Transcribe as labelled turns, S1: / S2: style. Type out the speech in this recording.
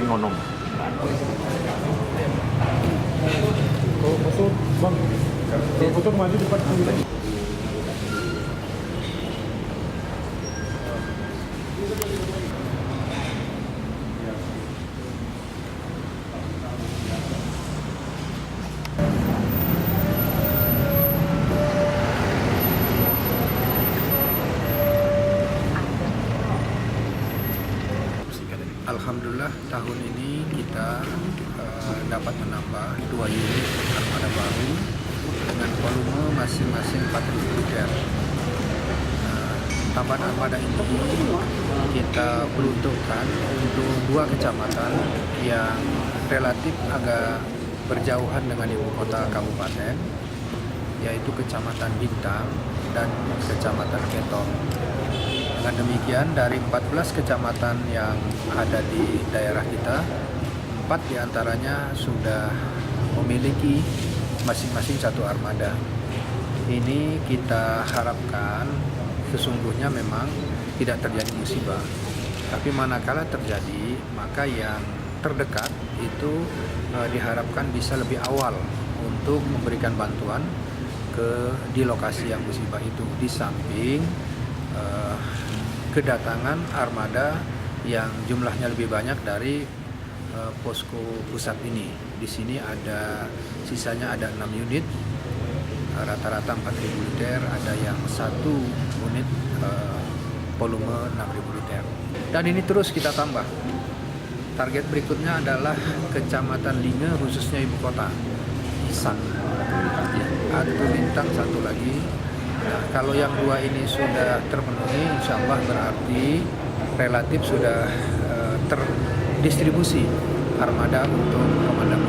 S1: ngonom.
S2: Kalau foto, bang, kalau foto maju depan kamera.
S3: Alhamdulillah tahun ini kita dapat menambah 2 unit armada baru dengan volume masing-masing 4.000 liter. Tambahan armada ini kita peruntukkan untuk 2 kecamatan yang relatif agak berjauhan dengan ibu kota kabupaten, yaitu Kecamatan Bintang dan Kecamatan Ketong. Dengan demikian, dari 14 kecamatan yang ada di daerah kita, 4 diantaranya sudah memiliki masing-masing 1 armada. Ini kita harapkan sesungguhnya memang tidak terjadi musibah. Tapi manakala terjadi, maka yang terdekat itu diharapkan bisa lebih awal untuk memberikan bantuan di lokasi yang musibah itu, di samping kedatangan armada yang jumlahnya lebih banyak dari posko pusat ini. Di sini sisanya ada 6 unit, rata-rata 4.000 liter, ada yang 1 unit volume 6.000 liter. Dan ini terus kita tambah. Target berikutnya adalah Kecamatan Linge, khususnya ibu kota, Isan. Atu Lintang 1 lagi. Nah, kalau yang 2 ini sudah terpenuhi, insya Allah berarti relatif sudah terdistribusi armada untuk pemadam.